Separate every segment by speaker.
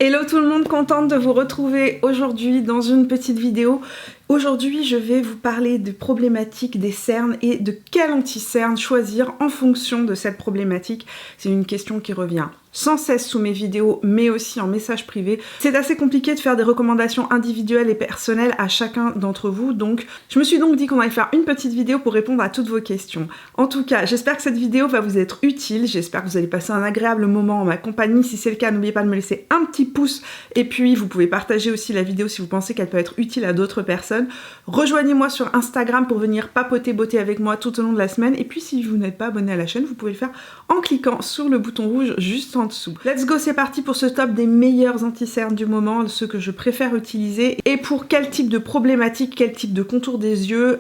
Speaker 1: Hello tout le monde, contente de vous retrouver aujourd'hui dans une petite vidéo. Aujourd'hui, je vais vous parler des problématiques des cernes et de quel anti-cerne choisir en fonction de cette problématique. C'est une question qui revient sans cesse sous mes vidéos, mais aussi en message privé. C'est assez compliqué de faire des recommandations individuelles et personnelles à chacun d'entre vous, donc je me suis donc dit qu'on allait faire une petite vidéo pour répondre à toutes vos questions. En tout cas, j'espère que cette vidéo va vous être utile, j'espère que vous allez passer un agréable moment en ma compagnie. Si c'est le cas, n'oubliez pas de me laisser un petit pouce, et puis vous pouvez partager aussi la vidéo si vous pensez qu'elle peut être utile à d'autres personnes. Rejoignez-moi sur Instagram pour venir papoter beauté avec moi tout au long de la semaine, et puis si vous n'êtes pas abonné à la chaîne, vous pouvez le faire en cliquant sur le bouton rouge juste en dessous. Let's go, c'est parti pour ce top des meilleurs anti-cernes du moment, ceux que je préfère utiliser, et pour quel type de problématique, quel type de contour des yeux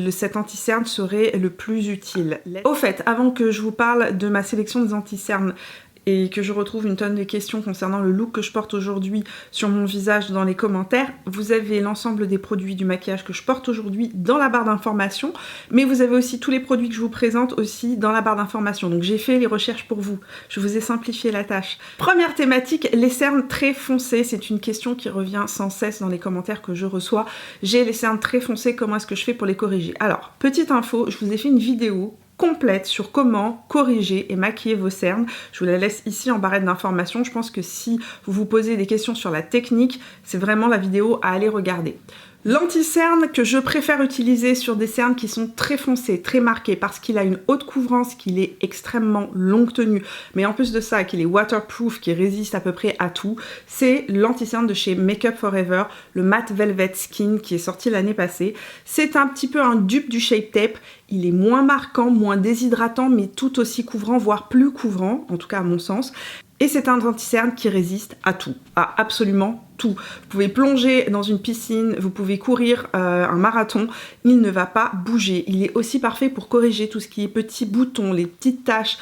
Speaker 1: cet anti-cerne serait le plus utile. Au fait, avant que je vous parle de ma sélection des anti-cernes et que je retrouve une tonne de questions concernant le look que je porte aujourd'hui sur mon visage dans les commentaires, vous avez l'ensemble des produits du maquillage que je porte aujourd'hui dans la barre d'informations, mais vous avez aussi tous les produits que je vous présente aussi dans la barre d'informations. Donc j'ai fait les recherches pour vous, je vous ai simplifié la tâche. Première thématique, les cernes très foncés, c'est une question qui revient sans cesse dans les commentaires que je reçois. J'ai les cernes très foncés, comment est-ce que je fais pour les corriger? Alors, petite info, je vous ai fait une vidéo complète sur comment corriger et maquiller vos cernes. Je vous la laisse ici en barrette d'informations. Je pense que si vous vous posez des questions sur la technique, c'est vraiment la vidéo à aller regarder. L'anti-cerne que je préfère utiliser sur des cernes qui sont très foncées, très marquées, parce qu'il a une haute couvrance, qu'il est extrêmement longue tenue, mais en plus de ça, qu'il est waterproof, qui résiste à peu près à tout, c'est l'anti-cerne de chez Make Up For Ever, le Matte Velvet Skin, qui est sorti l'année passée. C'est un petit peu un dupe du Shape Tape. Il est moins marquant, moins déshydratant, mais tout aussi couvrant, voire plus couvrant, en tout cas à mon sens. Et c'est un anti-cerne qui résiste à tout, à absolument tout. Vous pouvez plonger dans une piscine, vous pouvez courir un marathon, il ne va pas bouger. Il est aussi parfait pour corriger tout ce qui est petits boutons, les petites taches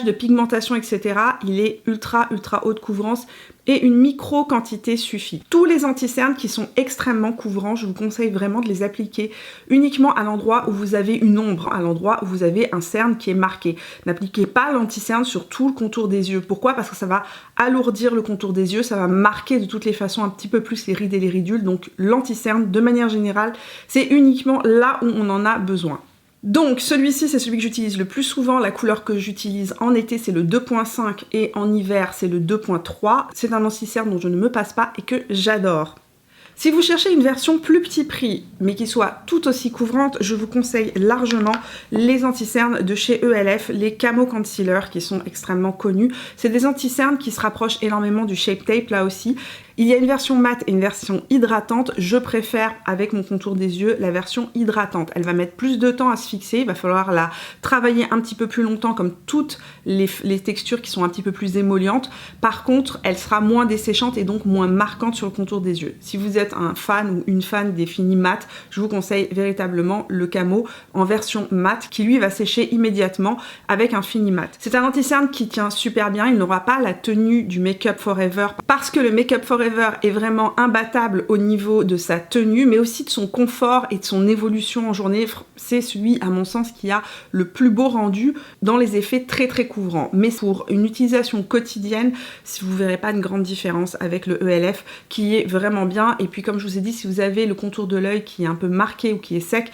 Speaker 1: de pigmentation, etc. Il est ultra haute couvrance et une micro quantité suffit. Tous les anti-cernes qui sont extrêmement couvrants, je vous conseille vraiment de les appliquer uniquement à l'endroit où vous avez une ombre, à l'endroit où vous avez un cerne qui est marqué. N'appliquez pas l'anti-cerne sur tout le contour des yeux. Pourquoi? Parce que ça va alourdir le contour des yeux, ça va marquer de toutes les façons un petit peu plus les rides et les ridules. Donc l'anti-cerne, de manière générale, c'est uniquement là où on en a besoin. Donc celui-ci, c'est celui que j'utilise le plus souvent. La couleur que j'utilise en été, c'est le 2.5 et en hiver, c'est le 2.3. C'est un anti-cerne dont je ne me passe pas et que j'adore. Si vous cherchez une version plus petit prix, mais qui soit tout aussi couvrante, je vous conseille largement les anti-cernes de chez ELF, les Camo Concealer, qui sont extrêmement connus. C'est des anti-cernes qui se rapprochent énormément du Shape Tape, là aussi. Il y a une version mate et une version hydratante. Je préfère, avec mon contour des yeux, la version hydratante. Elle va mettre plus de temps à se fixer, il va falloir la travailler un petit peu plus longtemps, comme toutes les textures qui sont un petit peu plus émollientes. Par contre, elle sera moins desséchante et donc moins marquante sur le contour des yeux. Si vous êtes un fan ou une fan des finis mat, je vous conseille véritablement le Camo en version mat, qui lui va sécher immédiatement avec un fini mat. C'est un anti-cerne qui tient super bien, il n'aura pas la tenue du Make Up For Ever, parce que le Make Up For Ever est vraiment imbattable au niveau de sa tenue, mais aussi de son confort et de son évolution en journée. C'est celui, à mon sens, qui a le plus beau rendu dans les effets très couvrants. Mais pour une utilisation quotidienne, vous verrez pas une grande différence avec le ELF, qui est vraiment bien. Et puis comme je vous ai dit, si vous avez le contour de l'œil qui est un peu marqué ou qui est sec,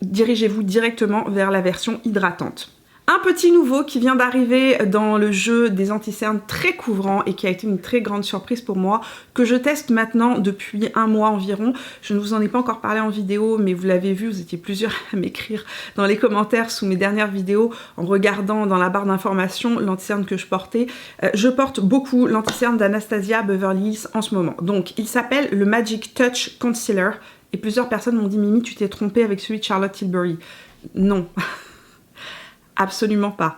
Speaker 1: dirigez-vous directement vers la version hydratante. Un petit nouveau qui vient d'arriver dans le jeu des anti-cernes très couvrants et qui a été une très grande surprise pour moi, que je teste maintenant depuis un mois environ. Je ne vous en ai pas encore parlé en vidéo, mais vous l'avez vu, vous étiez plusieurs à m'écrire dans les commentaires sous mes dernières vidéos en regardant dans la barre d'informations l'anti-cerne que je portais. Je porte beaucoup l'anti-cerne d'Anastasia Beverly Hills en ce moment. Donc il s'appelle le Magic Touch Concealer et plusieurs personnes m'ont dit « Mimi, tu t'es trompée avec celui de Charlotte Tilbury ». Non. Absolument pas.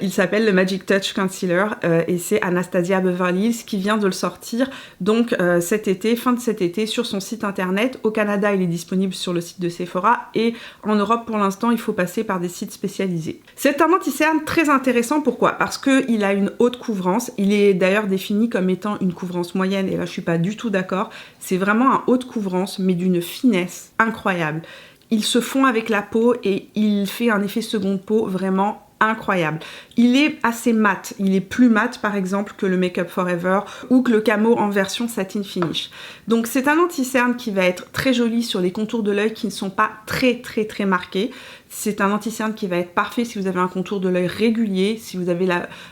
Speaker 1: Il s'appelle le Magic Touch Concealer et c'est Anastasia Beverly Hills qui vient de le sortir donc cet été, fin de cet été, sur son site internet. Au Canada, il est disponible sur le site de Sephora et en Europe, pour l'instant, il faut passer par des sites spécialisés. C'est un anti-cerne très intéressant. Pourquoi? Parce qu'il a une haute couvrance. Il est d'ailleurs défini comme étant une couvrance moyenne et là, je suis pas du tout d'accord. C'est vraiment un haute couvrance, mais d'une finesse incroyable. Il se fond avec la peau et il fait un effet seconde peau vraiment incroyable. Il est assez mat, il est plus mat par exemple que le Make Up Forever ou que le Camo en version satin finish. Donc c'est un anti-cerne qui va être très joli sur les contours de l'œil qui ne sont pas très marqués. C'est un anti-cerne qui va être parfait si vous avez un contour de l'œil régulier, si vous avez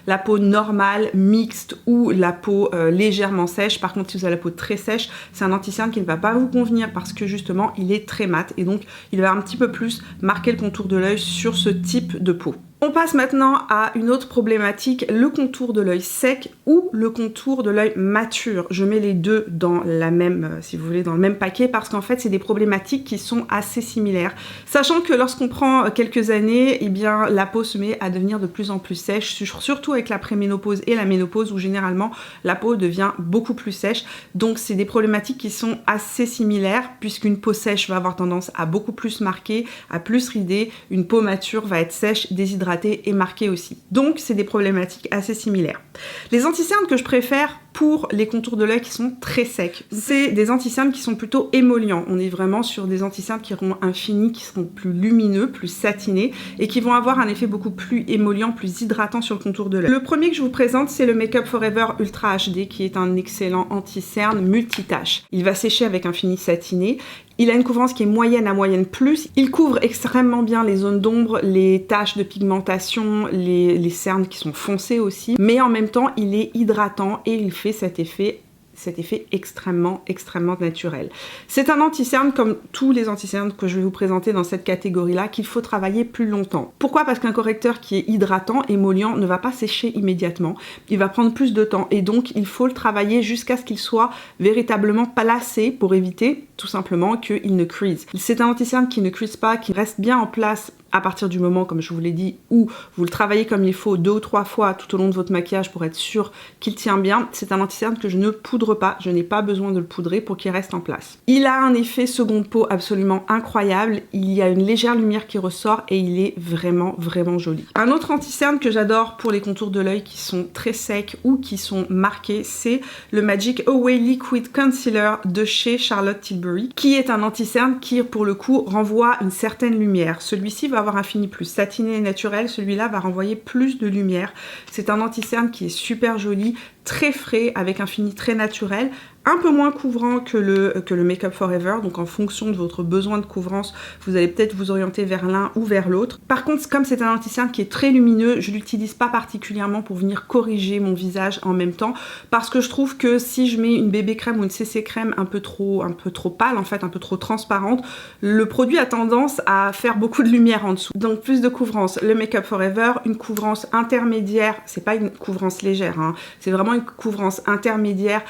Speaker 1: la peau normale, mixte ou la peau légèrement sèche. Par contre, si vous avez la peau très sèche, c'est un anti-cerne qui ne va pas vous convenir parce que justement, il est très mat et donc il va un petit peu plus marquer le contour de l'œil sur ce type de peau. On passe maintenant à une autre problématique, le contour de l'œil sec ou le contour de l'œil mature. Je mets les deux dans la même, si vous voulez, dans le même paquet parce qu'en fait, c'est des problématiques qui sont assez similaires. Sachant que lorsqu'on prend quelques années, eh bien, la peau se met à devenir de plus en plus sèche, surtout avec la préménopause et la ménopause où généralement la peau devient beaucoup plus sèche. Donc, c'est des problématiques qui sont assez similaires puisqu'une peau sèche va avoir tendance à beaucoup plus marquer, à plus rider. Une peau mature va être sèche, déshydratée et marqué aussi. Donc c'est des problématiques assez similaires. Les anti-cernes que je préfère pour les contours de l'œil qui sont très secs, c'est des anti-cernes qui sont plutôt émollients. On est vraiment sur des anti-cernes qui auront un fini qui seront plus lumineux, plus satinés et qui vont avoir un effet beaucoup plus émollient, plus hydratant sur le contour de l'œil. Le premier que je vous présente, c'est le Make Up Forever Ultra HD qui est un excellent anti-cerne multitâche. Il va sécher avec un fini satiné. Il a une couvrance qui est moyenne à moyenne plus. Il couvre extrêmement bien les zones d'ombre, les taches de pigmentation, les cernes qui sont foncées aussi. Mais en même temps, il est hydratant et il fait cet effet extrêmement naturel. C'est un anti-cerne comme tous les anti-cernes que je vais vous présenter dans cette catégorie-là qu'il faut travailler plus longtemps. Pourquoi? Parce qu'un correcteur qui est hydratant, émollient, ne va pas sécher immédiatement. Il va prendre plus de temps et donc il faut le travailler jusqu'à ce qu'il soit véritablement placé pour éviter tout simplement qu'il ne crease. C'est un anti-cerne qui ne crease pas, qui reste bien en place à partir du moment, comme je vous l'ai dit, où vous le travaillez comme il faut 2 ou 3 fois tout au long de votre maquillage pour être sûr qu'il tient bien. C'est un anti-cerne que je ne poudre pas, je n'ai pas besoin de le poudrer pour qu'il reste en place. Il a un effet seconde peau absolument incroyable, il y a une légère lumière qui ressort et il est vraiment joli. Un autre anti-cerne que j'adore pour les contours de l'œil qui sont très secs ou qui sont marqués, c'est le Magic Away Liquid Concealer de chez Charlotte Tilbury, qui est un anti-cerne qui pour le coup renvoie une certaine lumière. Celui-ci va avoir un fini plus satiné et naturel, celui-là va renvoyer plus de lumière. C'est un anti-cerne qui est super joli, très frais, avec un fini très naturel, un peu moins couvrant que le Make Up Forever, donc en fonction de votre besoin de couvrance, vous allez peut-être vous orienter vers l'un ou vers l'autre. Par contre, comme c'est un anti-cerne qui est très lumineux, je l'utilise pas particulièrement pour venir corriger mon visage en même temps, parce que je trouve que si je mets une bébé crème ou une CC crème un peu trop pâle, en fait, un peu trop transparente, le produit a tendance à faire beaucoup de lumière en dessous. Donc plus de couvrance. Le Make Up Forever, une couvrance intermédiaire, c'est pas une couvrance légère, hein, c'est vraiment une couvrance intermédiaire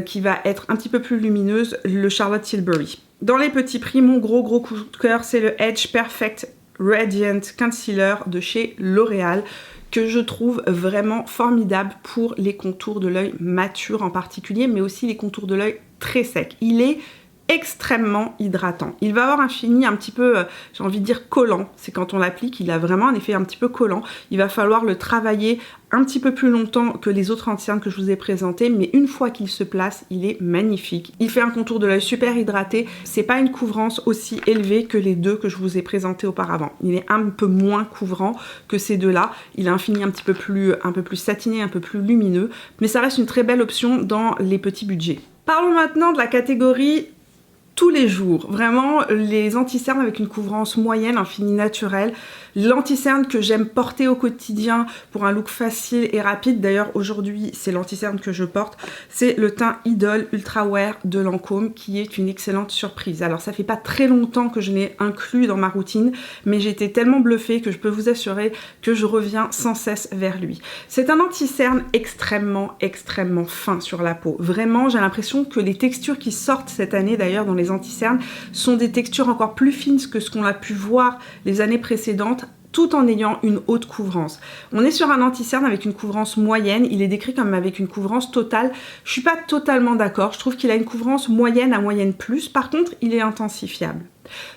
Speaker 1: qui va être un petit peu plus lumineuse, le Charlotte Tilbury. Dans les petits prix, mon gros coup de cœur, c'est le Edge Perfect Radiant Concealer de chez L'Oréal, que je trouve vraiment formidable pour les contours de l'œil matures en particulier, mais aussi les contours de l'œil très secs. Il est extrêmement hydratant. Il va avoir un fini un petit peu, j'ai envie de dire collant. C'est quand on l'applique, il a vraiment un effet un petit peu collant. Il va falloir le travailler un petit peu plus longtemps que les autres anti-cernes que je vous ai présentés, mais une fois qu'il se place, il est magnifique. Il fait un contour de l'œil super hydraté. C'est pas une couvrance aussi élevée que les deux que je vous ai présentés auparavant. Il est un peu moins couvrant que ces deux-là. Il a un fini un peu plus satiné, un peu plus lumineux, mais ça reste une très belle option dans les petits budgets. Parlons maintenant de la catégorie tous les jours, vraiment les anti-cernes avec une couvrance moyenne, un fini naturel, l'anti-cerne que j'aime porter au quotidien pour un look facile et rapide. D'ailleurs aujourd'hui c'est l'anti-cerne que je porte, c'est le teint Idol Ultra Wear de Lancôme qui est une excellente surprise. Alors ça fait pas très longtemps que je l'ai inclus dans ma routine, mais j'ai été tellement bluffée que je peux vous assurer que je reviens sans cesse vers lui. C'est un anti-cerne extrêmement fin sur la peau. Vraiment j'ai l'impression que les textures qui sortent cette année d'ailleurs dans les anti-cernes sont des textures encore plus fines que ce qu'on a pu voir les années précédentes, tout en ayant une haute couvrance. On est sur un anti-cerne avec une couvrance moyenne, il est décrit comme avec une couvrance totale. Je suis pas totalement d'accord, je trouve qu'il a une couvrance moyenne à moyenne plus, par contre il est intensifiable.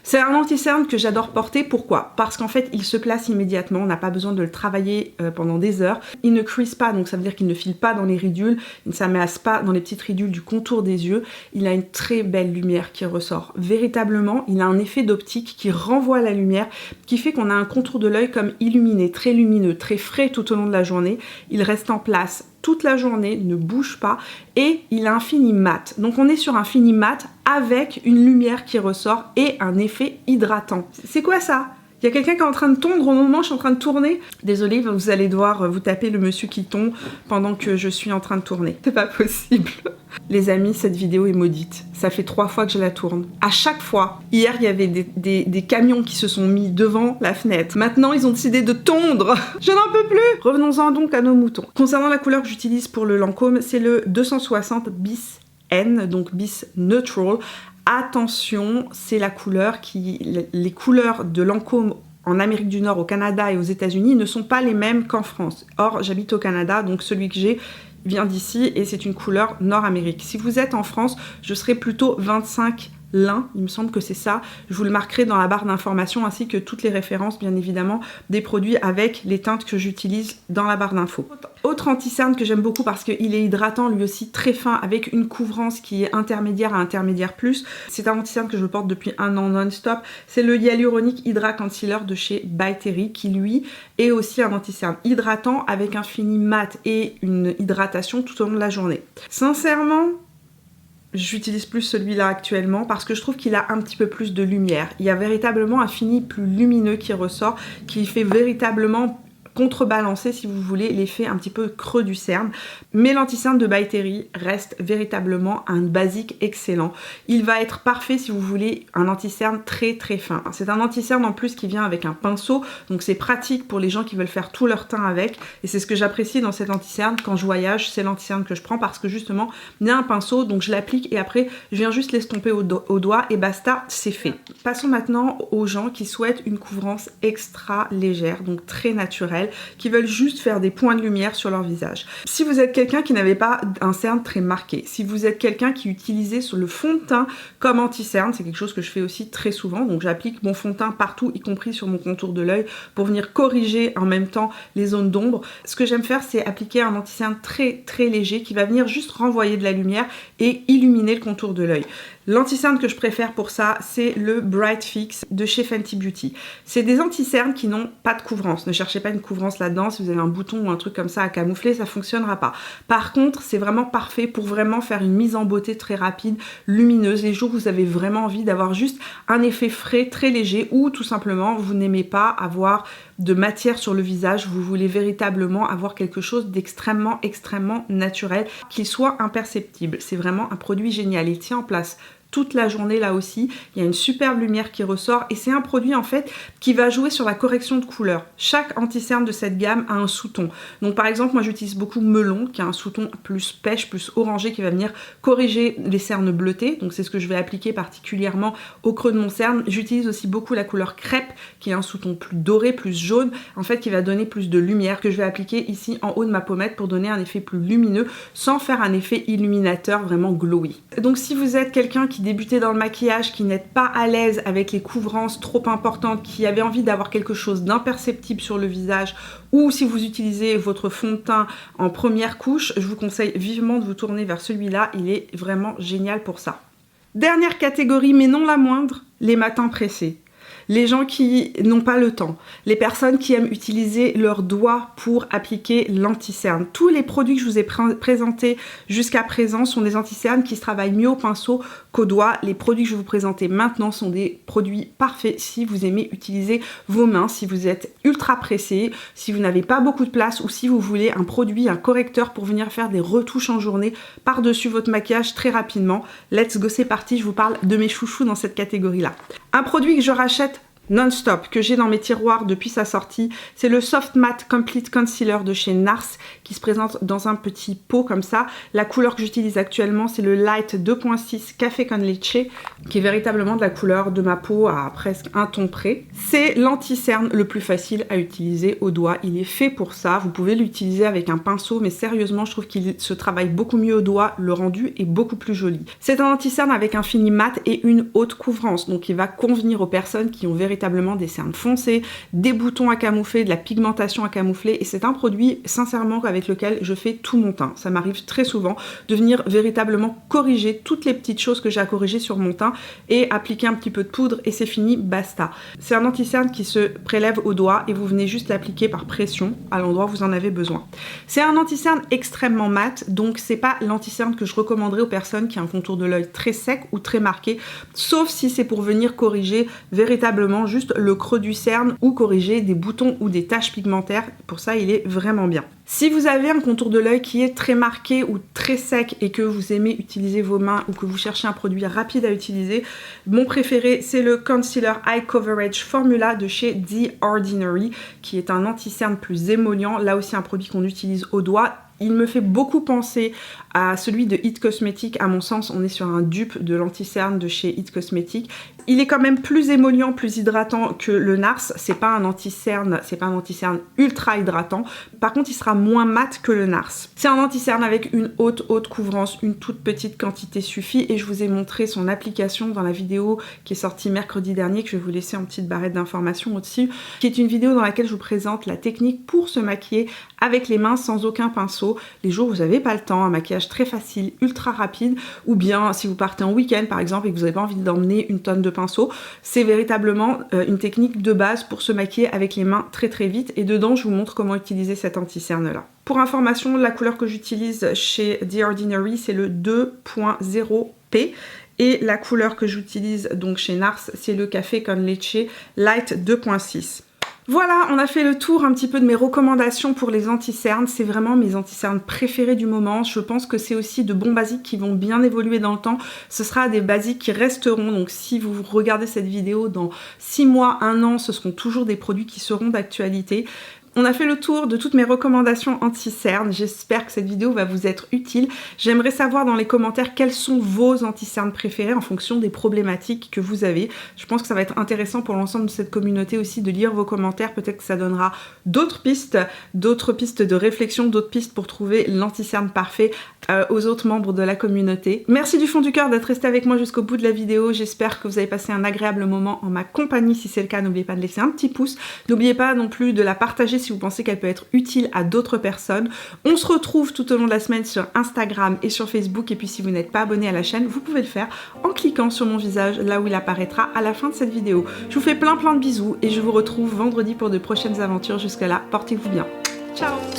Speaker 1: C'est un anti-cerne que j'adore porter, pourquoi? Parce qu'en fait il se place immédiatement, on n'a pas besoin de le travailler pendant des heures. Il ne crease pas, donc ça veut dire qu'il ne file pas dans les ridules, il ne s'amasse pas dans les petites ridules du contour des yeux. Il a une très belle lumière qui ressort. Véritablement, il a un effet d'optique qui renvoie la lumière, qui fait qu'on a un contour de l'œil comme illuminé, très lumineux, très frais tout au long de la journée. Il reste en place toute la journée, ne bouge pas et il a un fini mat. Donc on est sur un fini mat avec une lumière qui ressort et un effet hydratant. C'est quoi ça? Il y a quelqu'un qui est en train de tondre au moment où je suis en train de tourner. Désolée, vous allez devoir vous taper le monsieur qui tombe pendant que je suis en train de tourner. C'est pas possible. Les amis, cette vidéo est maudite. Ça fait 3 fois que je la tourne. À chaque fois, hier il y avait des camions qui se sont mis devant la fenêtre. Maintenant, ils ont décidé de tondre. Je n'en peux plus. Revenons-en donc à nos moutons. Concernant la couleur que j'utilise pour le Lancôme, c'est le 260 bis N, donc bis Neutral. Attention, c'est la couleur les couleurs de Lancôme en Amérique du Nord, au Canada et aux États-Unis ne sont pas les mêmes qu'en France. Or, j'habite au Canada, donc celui que j'ai vient d'ici et c'est une couleur Nord-Amérique. Si vous êtes en France, je serai plutôt 25 lin, il me semble que c'est ça. Je vous le marquerai dans la barre d'informations ainsi que toutes les références, bien évidemment, des produits avec les teintes que j'utilise dans la barre d'infos. Autre anti-cerne que j'aime beaucoup parce qu'il est hydratant, lui aussi très fin, avec une couvrance qui est intermédiaire à intermédiaire plus. C'est un anti-cerne que je porte depuis 1 an non-stop. C'est le Hyaluronic Hydra Concealer de chez By Terry qui, lui, est aussi un anti-cerne hydratant avec un fini mat et une hydratation tout au long de la journée. Sincèrement, j'utilise plus celui-là actuellement parce que je trouve qu'il a un petit peu plus de lumière. Il y a véritablement un fini plus lumineux qui ressort, qui fait véritablement contrebalancer, si vous voulez, l'effet un petit peu creux du cerne. Mais l'anti-cerne de By Terry reste véritablement un basique excellent. Il va être parfait si vous voulez un anti-cerne très très fin. C'est un anti-cerne en plus qui vient avec un pinceau, donc c'est pratique pour les gens qui veulent faire tout leur teint avec. Et c'est ce que j'apprécie dans cet anti-cerne quand je voyage, c'est l'anti-cerne que je prends parce que justement, il y a un pinceau, donc je l'applique et après, je viens juste l'estomper au doigt et basta, c'est fait. Passons maintenant aux gens qui souhaitent une couvrance extra légère, donc très naturelle, qui veulent juste faire des points de lumière sur leur visage. Si vous êtes quelqu'un qui n'avait pas un cerne très marqué, si vous êtes quelqu'un qui utilisait sur le fond de teint comme anti-cerne, c'est quelque chose que je fais aussi très souvent, donc j'applique mon fond de teint partout, y compris sur mon contour de l'œil, pour venir corriger en même temps les zones d'ombre. Ce que j'aime faire, c'est appliquer un anti-cerne très très léger qui va venir juste renvoyer de la lumière et illuminer le contour de l'œil. L'anti-cerne que je préfère pour ça, c'est le Bright Fix de chez Fenty Beauty. C'est des anti-cernes qui n'ont pas de couvrance. Ne cherchez pas une couvrance là-dedans. Si vous avez un bouton ou un truc comme ça à camoufler, ça fonctionnera pas. Par contre, c'est vraiment parfait pour vraiment faire une mise en beauté très rapide, lumineuse. Les jours où vous avez vraiment envie d'avoir juste un effet frais, très léger, ou tout simplement, vous n'aimez pas avoir de matière sur le visage, vous voulez véritablement avoir quelque chose d'extrêmement, extrêmement naturel, qui soit imperceptible. C'est vraiment un produit génial. Il tient en place toute la journée là aussi, il y a une superbe lumière qui ressort et c'est un produit en fait qui va jouer sur la correction de couleur. Chaque anti-cerne de cette gamme a un sous-ton. Donc par exemple moi j'utilise beaucoup Melon qui a un sous-ton plus pêche, plus orangé qui va venir corriger les cernes bleutées. Donc c'est ce que je vais appliquer particulièrement au creux de mon cerne. J'utilise aussi beaucoup la couleur crêpe qui a un sous-ton plus doré, plus jaune, en fait qui va donner plus de lumière que je vais appliquer ici en haut de ma pommette pour donner un effet plus lumineux sans faire un effet illuminateur vraiment glowy. Donc si vous êtes quelqu'un qui débutait dans le maquillage, qui n'êtes pas à l'aise avec les couvrances trop importantes, qui avait envie d'avoir quelque chose d'imperceptible sur le visage, ou si vous utilisez votre fond de teint en première couche, je vous conseille vivement de vous tourner vers celui-là, il est vraiment génial pour ça. Dernière catégorie, mais non la moindre, les matins pressés. Les gens qui n'ont pas le temps, les personnes qui aiment utiliser leurs doigts pour appliquer l'anti-cerne. Tous les produits que je vous ai présentés jusqu'à présent sont des anti-cernes qui se travaillent mieux au pinceau qu'au doigt. Les produits que je vais vous présenter maintenant sont des produits parfaits si vous aimez utiliser vos mains, si vous êtes ultra pressé, si vous n'avez pas beaucoup de place ou si vous voulez un produit, un correcteur pour venir faire des retouches en journée par-dessus votre maquillage très rapidement. Let's go, c'est parti, je vous parle de mes chouchous dans cette catégorie-là. Un produit que je rachète non-stop que j'ai dans mes tiroirs depuis sa sortie. C'est le Soft Matte Complete Concealer de chez NARS qui se présente dans un petit pot comme ça. La couleur que j'utilise actuellement, c'est le Light 2.6 Café con Leche, qui est véritablement de la couleur de ma peau à presque un ton près. C'est l'anti-cerne le plus facile à utiliser au doigt. Il est fait pour ça. Vous pouvez l'utiliser avec un pinceau, mais sérieusement, je trouve qu'il se travaille beaucoup mieux au doigt. Le rendu est beaucoup plus joli. C'est un anti-cerne avec un fini mat et une haute couvrance, donc il va convenir aux personnes qui ont véritablement des cernes foncées, des boutons à camoufler, de la pigmentation à camoufler, et c'est un produit sincèrement avec lequel je fais tout mon teint. Ça m'arrive très souvent de venir véritablement corriger toutes les petites choses que j'ai à corriger sur mon teint et appliquer un petit peu de poudre et c'est fini, basta. C'est un anti-cerne qui se prélève au doigt et vous venez juste l'appliquer par pression à l'endroit où vous en avez besoin. C'est un anti-cerne extrêmement mat, donc c'est pas l'anti-cerne que je recommanderais aux personnes qui ont un contour de l'œil très sec ou très marqué, sauf si c'est pour venir corriger véritablement juste le creux du cerne ou corriger des boutons ou des taches pigmentaires. Pour ça, il est vraiment bien. Si vous avez un contour de l'œil qui est très marqué ou très sec et que vous aimez utiliser vos mains ou que vous cherchez un produit rapide à utiliser, mon préféré c'est le Concealer Eye Coverage Formula de chez The Ordinary, qui est un anti-cerne plus émollient, là aussi un produit qu'on utilise au doigt. Il me fait beaucoup penser à celui de It Cosmetics. À mon sens, on est sur un dupe de l'anti-cerne de chez It Cosmetics. Il est quand même plus émollient, plus hydratant que le NARS. C'est pas un anti-cerne ultra hydratant. Par contre, il sera moins mat que le NARS. C'est un anti-cerne avec une haute couvrance, une toute petite quantité suffit. Et je vous ai montré son application dans la vidéo qui est sortie mercredi dernier, que je vais vous laisser en petite barrette d'informations au-dessus, qui est une vidéo dans laquelle je vous présente la technique pour se maquiller avec les mains sans aucun pinceau. Les jours où vous n'avez pas le temps, un maquillage très facile, ultra rapide, ou bien si vous partez en week-end par exemple et que vous n'avez pas envie d'emmener une tonne de pinceaux, c'est véritablement une technique de base pour se maquiller avec les mains très vite, et dedans je vous montre comment utiliser cet anti-cerne là. Pour information, la couleur que j'utilise chez The Ordinary c'est le 2.0P et la couleur que j'utilise donc chez NARS c'est le Café con Leche Light 2.6. Voilà, on a fait le tour un petit peu de mes recommandations pour les anti-cernes. C'est vraiment mes anti-cernes préférés du moment. Je pense que c'est aussi de bons basiques qui vont bien évoluer dans le temps. Ce sera des basiques qui resteront. Donc si vous regardez cette vidéo dans 6 mois, 1 an, ce seront toujours des produits qui seront d'actualité. On a fait le tour de toutes mes recommandations anti-cernes. J'espère que cette vidéo va vous être utile. J'aimerais savoir dans les commentaires quels sont vos anti-cernes préférés en fonction des problématiques que vous avez. Je pense que ça va être intéressant pour l'ensemble de cette communauté aussi de lire vos commentaires. Peut-être que ça donnera d'autres pistes de réflexion, d'autres pistes pour trouver l'anti-cerne parfait aux autres membres de la communauté. Merci du fond du cœur d'être resté avec moi jusqu'au bout de la vidéo. J'espère que vous avez passé un agréable moment en ma compagnie. Si c'est le cas, n'oubliez pas de laisser un petit pouce. N'oubliez pas non plus de la partager si vous pensez qu'elle peut être utile à d'autres personnes. On se retrouve tout au long de la semaine sur Instagram et sur Facebook. Et puis si vous n'êtes pas abonné à la chaîne, vous pouvez le faire en cliquant sur mon visage là où il apparaîtra à la fin de cette vidéo. Je vous fais plein de bisous et je vous retrouve vendredi pour de prochaines aventures. Jusque là, portez-vous bien. Ciao!